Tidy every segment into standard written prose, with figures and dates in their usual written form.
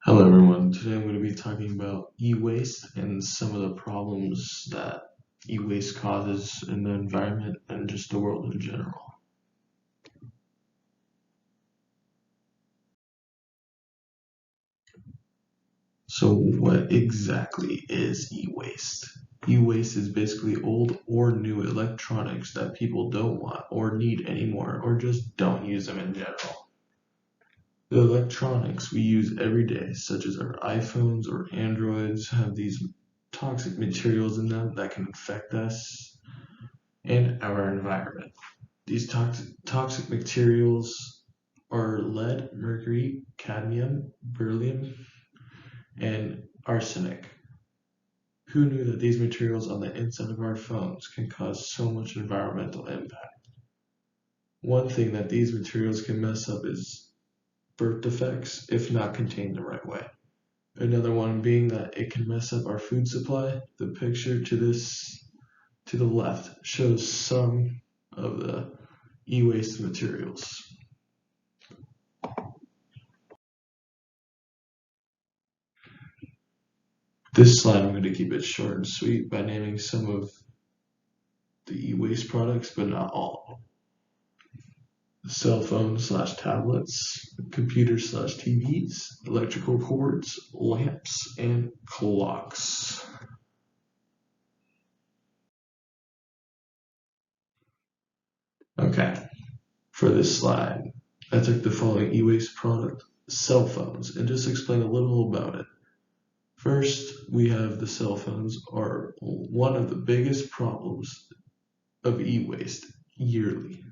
Hello everyone, today I'm going to be talking about e-waste and some of the problems that e-waste causes in the environment and just the world in general. So what exactly is e-waste? E-waste is basically old or new electronics that people don't want or need anymore or just don't use them in general. The electronics we use every day, such as our iPhones or Androids, have these toxic materials in them that can affect us and our environment. These toxic materials are lead, mercury, cadmium, beryllium, and arsenic. Who knew that these materials on the inside of our phones can cause so much environmental impact? One thing that these materials can mess up is birth defects if not contained the right way. Another one being that it can mess up our food supply. The picture to the left shows some of the e-waste materials. This slide I'm going to keep it short and sweet by naming some of the e-waste products, but not all of them. Cell phones / tablets, computers / TVs, electrical cords, lamps, and clocks. Okay, for this slide, I took the following e-waste product, cell phones, and just explain a little about it. First, we have the cell phones are one of the biggest problems of e-waste yearly.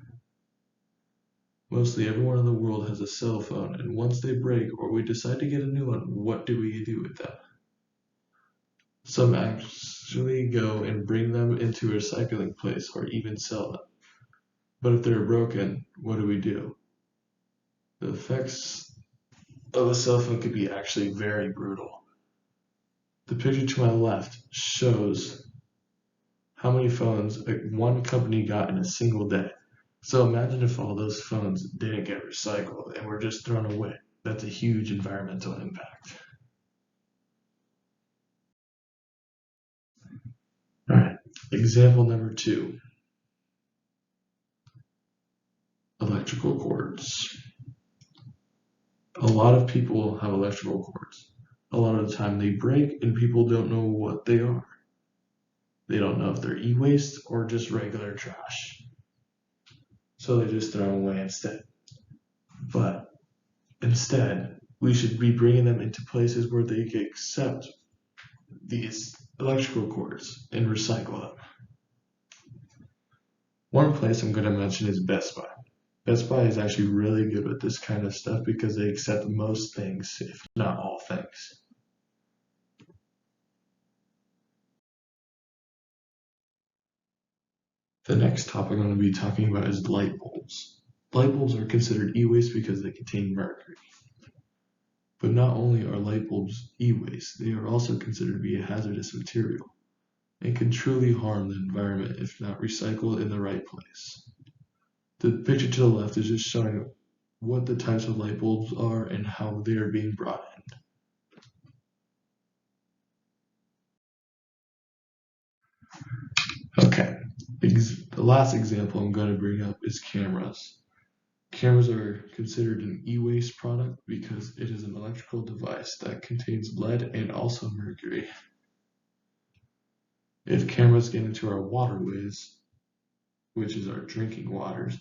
Mostly everyone in the world has a cell phone, and once they break or we decide to get a new one, what do we do with them? Some actually go and bring them into a recycling place or even sell them. But if they're broken, what do? The effects of a cell phone could be actually very brutal. The picture to my left shows how many phones one company got in a single day. So imagine if all those phones didn't get recycled and were just thrown away. That's a huge environmental impact. All right, example number 2, electrical cords. A lot of people have electrical cords. A lot of the time they break and people don't know what they are. They don't know if they're e-waste or just regular trash. So they just throw them away instead. But instead, we should be bringing them into places where they can accept these electrical cords and recycle them. One place I'm going to mention is Best Buy. Best Buy is actually really good with this kind of stuff because they accept most things, if not all things. The next topic I'm going to be talking about is light bulbs. Light bulbs are considered e-waste because they contain mercury. But not only are light bulbs e-waste, they are also considered to be a hazardous material and can truly harm the environment if not recycled in the right place. The picture to the left is just showing what the types of light bulbs are and how they are being brought in. Okay, the last example I'm going to bring up is cameras. Cameras are considered an e-waste product because it is an electrical device that contains lead and also mercury. If cameras get into our waterways, which is our drinking waters,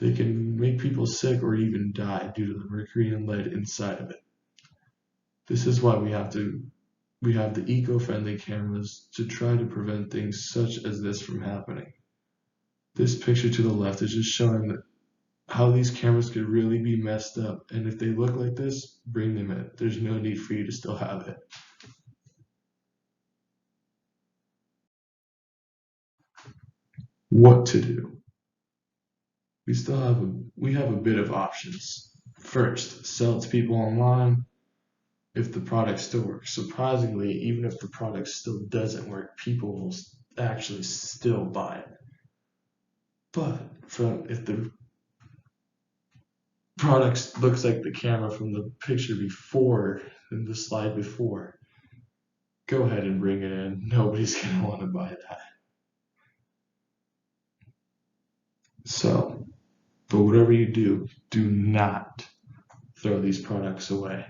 they can make people sick or even die due to the mercury and lead inside of it. This is why we have the eco-friendly cameras to try to prevent things such as this from happening. This picture to the left is just showing how these cameras could really be messed up, and if they look like this, bring them in. There's no need for you to still have it. What to do? We have a bit of options. First, sell it to people online if the product still works. Surprisingly, even if the product still doesn't work, people will actually still buy it. But products looks like the camera from the picture before, in the slide before, go ahead and bring it in. Nobody's gonna want to buy that. So, but whatever you do, do not throw these products away.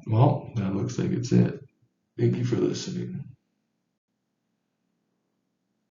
Well, that looks like it's it. Thank you for listening.